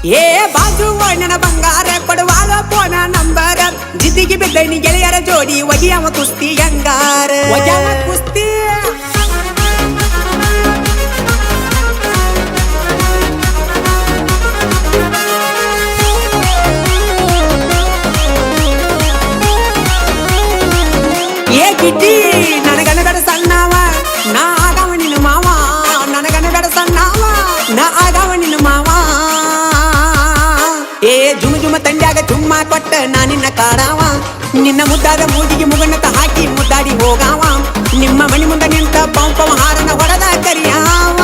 ಏ ಬಾಜು ನನ್ನ ಬಂಗಾರ ಕೊಡುವಾಗ ಫೋನ ನಂಬರ ಜಿದ್ದಿಗೆ ಬಿದ್ದೈನಿ ಗೆಳೆಯರ ಜೋಡಿ ಒಗಿಯವ ಕುಸ್ತಿ ಹಂಗಾರ ಒಗ್ಯಾವ ಕುಸ್ತಿ ಏ ಗಿಡ್ಡಿ ನನಗನಗಡ ಸಣ್ಣವ ನಾ ಆಗವ ನಿನ್ನ ಮಾವ ನನಗನಗಡ ಸಣ್ಣವ ನಾ ಆಗವ ನಿನ್ನ ಮಾವ ಏ ಜುಮ ಜುಮ ತಂಡ್ಯಾಗ ಚುಮ್ಮ ಕೊಟ್ಟ ನಾ ನಿನ್ನ ಕಾಡಾವ ನಿನ್ನ ಮುದ್ದಾದ ಮೂಗಿಗೆ ಮುಗನತ ಹಾಕಿ ಮುದ್ದಾಡಿ ಹೋಗಾವ ನಿಮ್ಮ ಮನಿ ಮುಂದೆ ನಿಂತ ಪಂಪವ ಹಾರನ ಹೊಡೆದ ಕರಿಯಾವ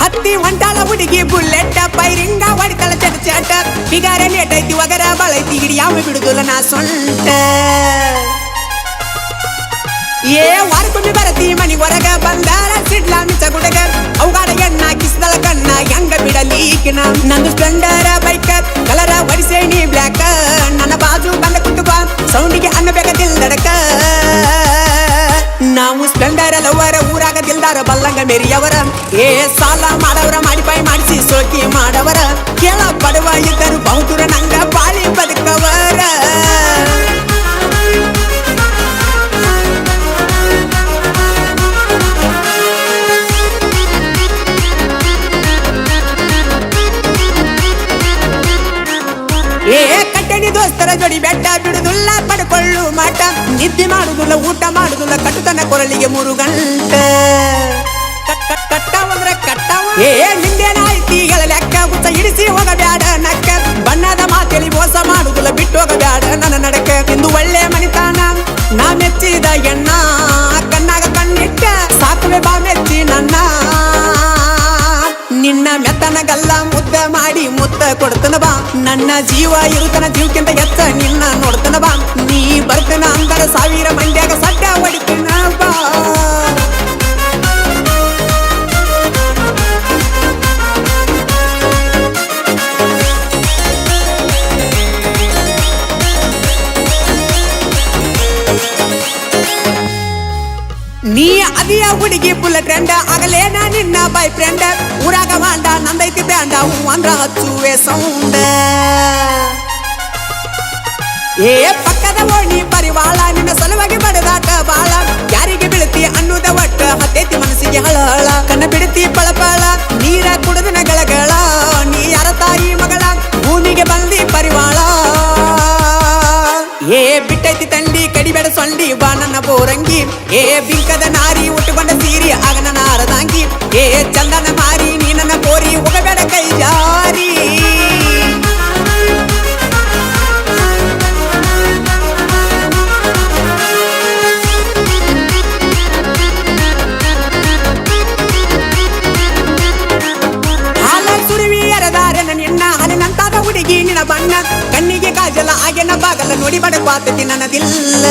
ಹತ್ತಿ ಹೊಂಟಾಳ ಹುಡುಗಿ ಬುಲ್ಲೆಟ್ ಪೈರಿಂಗ ಹೊಡಿತಾಳ ಚಟ ಚಟ ಬಿಗಾರ ಲೇಟೈತಿ ಒಗರ ಬಳೈತಿ ಹಿಡಿಯಾವ ಬಿಡುದಿಲ್ಲ ನಾ ಸೊಂಟ ಏ ವಾರಕ್ಕೊಮ್ಮೆ ಬರತಿ ಮನಿ ಹೊರಗ ಬಂದಾಳ ಸಿಡ್ಲ ಮಿಚ ಗುಡಗ ಅವುಗಾಡ ಎಣ್ಣ ಕಿಸ್ದಳ ಕಣ್ಣ ಹೆಂಗ ಬಿಡಲೀಕಿನ ನಂದು ಸ್ಪ್ಲೆಂಡರ್ ಬೈಕ್ ಕಲರ ಹೊಡಿಸೇನಿ ಬ್ಲ್ಯಾಕ್ ನನ್ನ ಬಾಜು ಬಂದ ಕುಂಟುಕ ಸೌಂಡಿಗೆ ಅನ್ನಬೇಕದಿಲ್ದಡಕ ನಾವು ಸ್ಪ್ಲೆಂಡರ್ ಲವರ ಊರಾಗ ದಿಲ್ದಾರ ಬಲ್ಲಂಗ ಮೇರಿಯವರ ಏ ಸಾಲ ಮಾಡವರ ಮಾಡಿಪಾಯಿ ಮಾಡಿಸಿ ಸೋಕಿ ಮಾಡವರ ಕೇಳ ಪಡುವ ಇದ್ದರು ಬಹುದೂರ ನಂಗ ಬಾಳಿ ಬದುಕವರ ಏ ಕಟ್ಟಣಿ ದೋಸ್ತರ ಜೋಡಿ ಬೆಟ್ಟ ಬಿಡುದಿಲ್ಲ ಪಡ್ಕೊಳ್ಳು ಮಾಟ ನಿದ್ದೆ ಮಾಡುದಿಲ್ಲ ಊಟ ಮಾಡುದಿಲ್ಲ ಕಟ್ಟುತನ ಕೊರಳಿಗೆ 3 ಗಂಟೆ ಕಟ್ಟವಂದ್ರ ಕಟ್ಟವ ಏ ನಿಂದೇನಾಯ್ತಿಗಳ ಲೆಕ್ಕ ಹುಚ್ಚ ಹಿಡಿಸಿ ಹೋಗಬ್ಯಾಡ ನಕ್ಕ ಬಣ್ಣದ ಮಾತೇಳಿ ಮೋಸ ಮಾಡುದಿಲ್ಲ ಬಿಟ್ಟು ಹೋಗಬ್ಯಾಡ ನನ್ನ ನಡಕ ಇಂದು ಒಳ್ಳೆ ಮನಿತಾನ ನಾ ಮೆಚ್ಚಿದ ಎಣ್ಣ ಕಣ್ಣಾಗ ಕಣ್ಣಿಟ್ಟ ಸಾಕುವೆ ಬಾ ಮೆಚ್ಚಿ ನನ್ನ ನಿನ್ನ ಮೆತ್ತನಗಲ್ಲ ಮುದ್ದ ಮಾಡಿ ಮುತ್ತ ಕೊಡ್ತನ ಬಾ ನನ್ನ ಜೀವ ಇರುತ್ತನ ಜೀವಕ್ಕಿಂತ ಎತ್ತ ನಿನ್ನ ನೋಡ್ತನ ಬಾ ನೀ ಬರ್ತನ ಅಂದರ 1000 ಮಂಡ್ಯಾಗ ಸಡ್ಡ ಹೊಡಿತನ ಬಾ ನೀ ಅದಿಯ ಹುಡುಗಿ ಫುಲ್ ಟ್ರೆಂಡ್ ಆಗಲೇನ ನಿನ್ನ ಬಾಯ್ ಫ್ರೆಂಡ್ ಊರಾಗ ವಾಂಡ ನಂದೈತಿ ಬ್ಯಾಂಡ ಹೂ ಅಂದ್ರ ಹಚ್ಚುವೆ ಸೌಂಡ ಏ ಪಕ್ಕದ ಓಣಿ ಪರಿವಾಳ ನಿನ್ನ ಸಲುವಾಗಿ ಬಡದಾಟ ಬಾಳ ಯಾರಿಗೆ ಬೀಳ್ತಿ ಅನ್ನುದ ಒಟ್ಟ ಹತ್ತೈತಿ ಮನಸ್ಸಿಗೆ ಹಳಹಳ ಕಣ್ಣ ಬಿಡ್ತಿ ಪಳಪಳ ನೀರ ಕುಡಿದನ ಗಳಗಳ ನೀ ಯಾರ ತಾಯಿ ಮಗಳ ಭೂಮಿಗೆ ಬಂದಿ ಪರಿವಾಳ ಏ ಬಿಟ್ಟೈತಿ ತಂಡಿ ಕಡಿಬೇಡ ಸೊಂಡಿ ಬಾ ನನ್ನ ಬೋರಂಗಿ ಏ ಬಿಂಕದ ನಾರಿ ಉಟ್ಟುಕೊಂಡ ಸೀರಿ ಆಗ ನನ್ನ ಅರದಾಂಗಿ ಏ ಚಂದನ ಮಾರಿ ನೀ ನನ್ನ ಕೋರಿ ಹೋಗಬೇಡ ಕೈ ಜಾರಿ ಹಾಲ ಸುರುವಿ ಎರದಾರೆನ ನಿನ್ನ ಹಲಿನಂತಾದ ಹುಡುಗಿ ನಿನ್ನ ಬಣ್ಣ ಕಣ್ಣಿಗೆ ಕಾಜಲ ಆಗೇನ ಬಾಗಲ ನೋಡಿ ಬಡಪಾತತಿ ನನ್ನದಿಲ್ಲ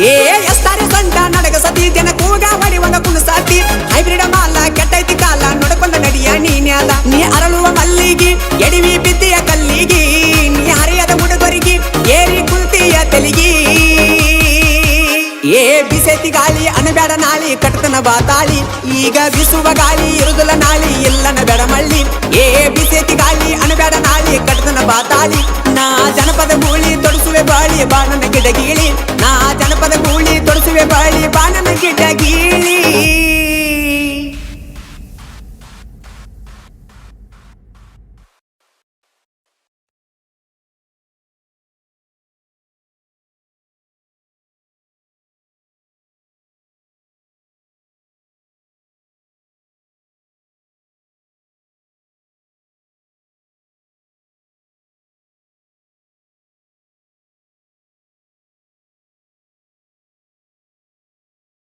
ಏ ಎಸ್ತಾರೆ ಸೊಂಟ ನಡಗ ಸತಿ ಜನ ಕೂಗ ಹೊಡಿವಂಗ ಕುಣಸಾತಿ ಹೈಬ್ರಿಡ್ ಮಾಲ ಕೆಟ್ಟೈತಿ ಕಾಲ ನೋಡ್ಕೊಂಡ ನಡಿಯ ನೀನ್ಯಾಲ ನೀ ಅರಳುವ ಮಲ್ಲಿಗಿ ಎಡಿವಿ ಬಿದ್ದಿಯ ಕಲ್ಲಿಗಿ ನೀ ಹರಿಯದ ಹುಡುಗರಿಗೆ ಏರಿ ಕುಲ್ತಿಯ ತೆಲಿಗಿ ಏ ಬಿಸೈತಿ ಗಾಳಿ ಅನಬೇಡ ನಾಳಿ ಕಟ್ಟತನ ಬಾತಾಳಿ ಈಗ ಬಿಸುವ ಗಾಳಿ ಇರುದಿಲ್ಲ ನಾಳಿ ಇಲ್ಲನ ಬೇಡ ಮಳ್ಳಿ ಏ ಬಿಸೈತಿ ಗಾಳಿ ಅನಬೇಡ ನಾಳಿ ಕಟ್ಟತನ ಬಾತಾಳಿ ನಾ ಜನಪದ ಗೂಳಿ ತೊಡಸುವೆ ಬಾಳಿ ಬಾಣನ ಗಿಡಗೀಳಿ ನಾ ಜನಪದ ಗೂಳಿ ತೊಡಸುವೆ ಬಾಳಿ ಬಾಣನ ಗಿಡಗೀಳಿ